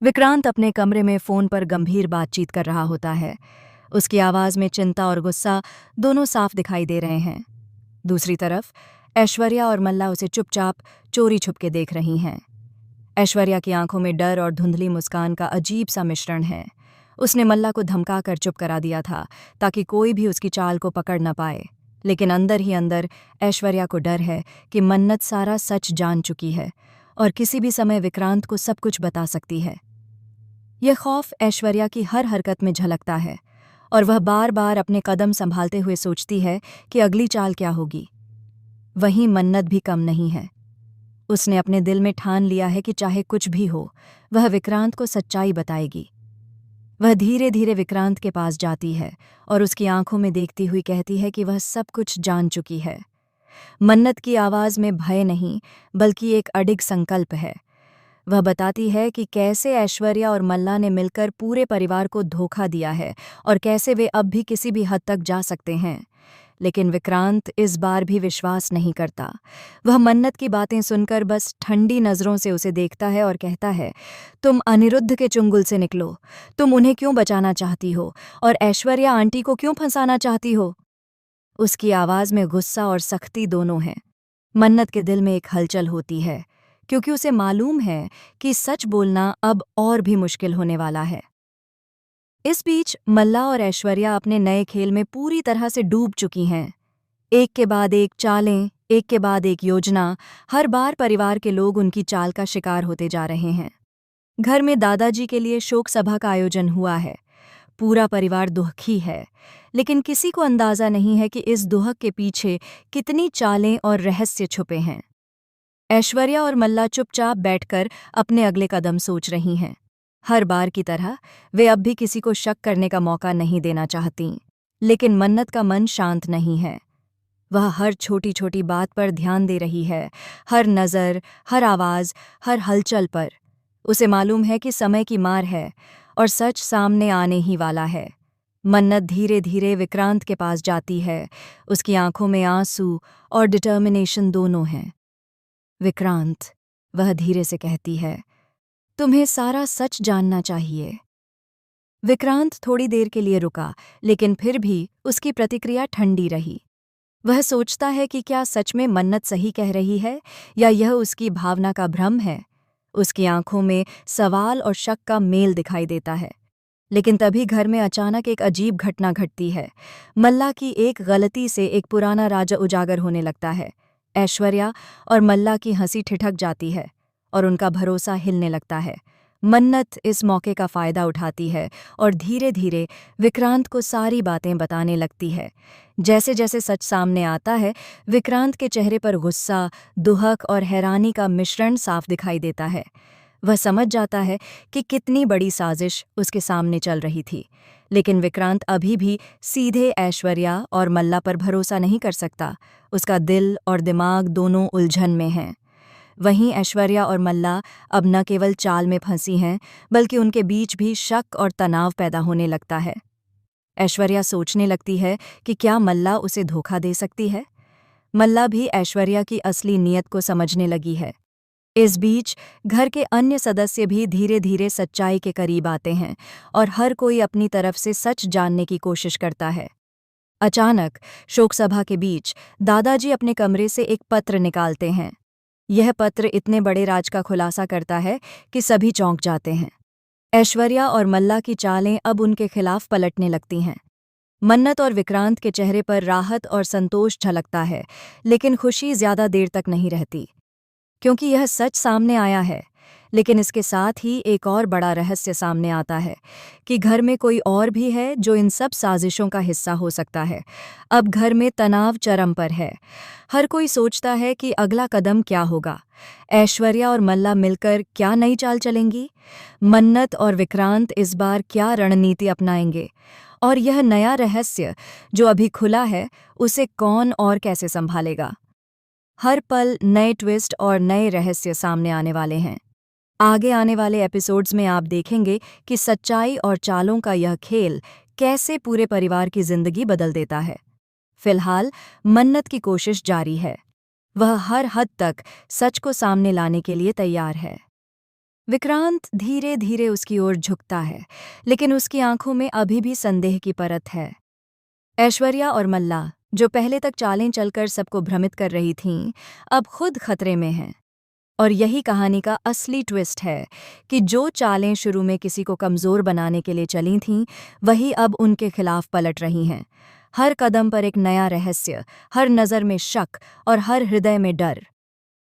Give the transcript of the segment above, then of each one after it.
विक्रांत अपने कमरे में फोन पर गंभीर बातचीत कर रहा होता है। उसकी आवाज में चिंता और गुस्सा दोनों साफ दिखाई दे रहे हैं। दूसरी तरफ ऐश्वर्या और मल्ला उसे चुपचाप चोरी छुपके देख रही हैं। ऐश्वर्या की आंखों में डर और धुंधली मुस्कान का अजीब सा मिश्रण है। उसने मल्ला को धमका कर चुप करा दिया था ताकि कोई भी उसकी चाल को पकड़ न पाए, लेकिन अंदर ही अंदर ऐश्वर्या को डर है कि मन्नत सारा सच जान चुकी है और किसी भी समय विक्रांत को सब कुछ बता सकती है। यह खौफ ऐश्वर्या की हर हरकत में झलकता है और वह बार बार अपने कदम संभालते हुए सोचती है कि अगली चाल क्या होगी। वहीं मन्नत भी कम नहीं है। उसने अपने दिल में ठान लिया है कि चाहे कुछ भी हो, वह विक्रांत को सच्चाई बताएगी। वह धीरे धीरे विक्रांत के पास जाती है और उसकी आंखों में देखती हुई कहती है कि वह सब कुछ जान चुकी है। मन्नत की आवाज में भय नहीं, बल्कि एक अडिग संकल्प है। वह बताती है कि कैसे ऐश्वर्या और मल्ला ने मिलकर पूरे परिवार को धोखा दिया है और कैसे वे अब भी किसी भी हद तक जा सकते हैं। लेकिन विक्रांत इस बार भी विश्वास नहीं करता। वह मन्नत की बातें सुनकर बस ठंडी नज़रों से उसे देखता है और कहता है, तुम अनिरुद्ध के चुंगल से निकलो। तुम उन्हें क्यों बचाना चाहती हो और ऐश्वर्या आंटी को क्यों फंसाना चाहती हो? उसकी आवाज़ में गुस्सा और सख्ती दोनों हैं। मन्नत के दिल में एक हलचल होती है, क्योंकि उसे मालूम है कि सच बोलना अब और भी मुश्किल होने वाला है। इस बीच मल्ला और ऐश्वर्या अपने नए खेल में पूरी तरह से डूब चुकी हैं। एक के बाद एक चालें, एक के बाद एक योजना, हर बार परिवार के लोग उनकी चाल का शिकार होते जा रहे हैं। घर में दादाजी के लिए शोक सभा का आयोजन हुआ है। पूरा परिवार दुखी है, लेकिन किसी को अंदाजा नहीं है कि इस दुहक के पीछे कितनी चालें और रहस्य छुपे हैं। ऐश्वर्या और मल्ला चुपचाप बैठकर अपने अगले कदम सोच रही हैं। हर बार की तरह वे अब भी किसी को शक करने का मौका नहीं देना चाहतीं, लेकिन मन्नत का मन शांत नहीं है। वह हर छोटी छोटी बात पर ध्यान दे रही है, हर नज़र, हर आवाज़, हर हलचल पर। उसे मालूम है कि समय की मार है और सच सामने आने ही वाला है। मन्नत धीरे धीरे विक्रांत के पास जाती है। उसकी आंखों में आंसू और डिटर्मिनेशन दोनों हैं। विक्रांत, वह धीरे से कहती है, तुम्हें सारा सच जानना चाहिए। विक्रांत थोड़ी देर के लिए रुका, लेकिन फिर भी उसकी प्रतिक्रिया ठंडी रही। वह सोचता है कि क्या सच में मन्नत सही कह रही है या यह उसकी भावना का भ्रम है। उसकी आंखों में सवाल और शक का मेल दिखाई देता है। लेकिन तभी घर में अचानक एक अजीब घटना घटती है। मल्ला की एक गलती से एक पुराना राज उजागर होने लगता है। ऐश्वर्या और मल्ला की हंसी ठिठक जाती है और उनका भरोसा हिलने लगता है। मन्नत इस मौके का फायदा उठाती है और धीरे धीरे विक्रांत को सारी बातें बताने लगती है। जैसे जैसे सच सामने आता है, विक्रांत के चेहरे पर गुस्सा, दुहक और हैरानी का मिश्रण साफ दिखाई देता है। वह समझ जाता है कि कितनी बड़ी साजिश उसके सामने चल रही थी, लेकिन विक्रांत अभी भी सीधे ऐश्वर्या और मल्ला पर भरोसा नहीं कर सकता। उसका दिल और दिमाग दोनों उलझन में हैं। वहीं ऐश्वर्या और मल्ला अब न केवल चाल में फंसी हैं, बल्कि उनके बीच भी शक और तनाव पैदा होने लगता है। ऐश्वर्या सोचने लगती है कि क्या मल्ला उसे धोखा दे सकती है। मल्ला भी ऐश्वर्या की असली नीयत को समझने लगी है। इस बीच घर के अन्य सदस्य भी धीरे धीरे सच्चाई के करीब आते हैं और हर कोई अपनी तरफ से सच जानने की कोशिश करता है। अचानक शोक सभा के बीच दादाजी अपने कमरे से एक पत्र निकालते हैं। यह पत्र इतने बड़े राज का खुलासा करता है कि सभी चौंक जाते हैं। ऐश्वर्या और मल्ला की चालें अब उनके खिलाफ पलटने लगती हैं। मन्नत और विक्रांत के चेहरे पर राहत और संतोष झलकता है, लेकिन खुशी ज्यादा देर तक नहीं रहती, क्योंकि यह सच सामने आया है। लेकिन इसके साथ ही एक और बड़ा रहस्य सामने आता है कि घर में कोई और भी है जो इन सब साजिशों का हिस्सा हो सकता है। अब घर में तनाव चरम पर है। हर कोई सोचता है कि अगला कदम क्या होगा। ऐश्वर्या और मल्ला मिलकर क्या नई चाल चलेंगी? मन्नत और विक्रांत इस बार क्या रणनीति अपनाएंगे? और यह नया रहस्य जो अभी खुला है, उसे कौन और कैसे संभालेगा? हर पल नए ट्विस्ट और नए रहस्य सामने आने वाले हैं। आगे आने वाले एपिसोड्स में आप देखेंगे कि सच्चाई और चालों का यह खेल कैसे पूरे परिवार की जिंदगी बदल देता है। फिलहाल मन्नत की कोशिश जारी है। वह हर हद तक सच को सामने लाने के लिए तैयार है। विक्रांत धीरे धीरे उसकी ओर झुकता है, लेकिन उसकी आंखों में अभी भी संदेह की परत है। ऐश्वर्या और मल्ला, जो पहले तक चालें चलकर सबको भ्रमित कर रही थीं, अब खुद खतरे में हैं। और यही कहानी का असली ट्विस्ट है कि जो चालें शुरू में किसी को कमज़ोर बनाने के लिए चली थीं, वही अब उनके खिलाफ पलट रही हैं। हर कदम पर एक नया रहस्य, हर नज़र में शक और हर हृदय में डर।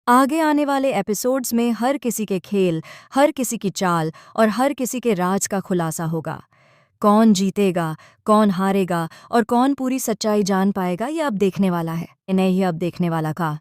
आगे आने वाले एपिसोड्स में हर किसी के खेल, हर किसी की चाल और हर किसी के राज का खुलासा होगा। कौन जीतेगा, कौन हारेगा और कौन पूरी सच्चाई जान पाएगा, ये अब देखने वाला है। इन्हें ही अब देखने वाला का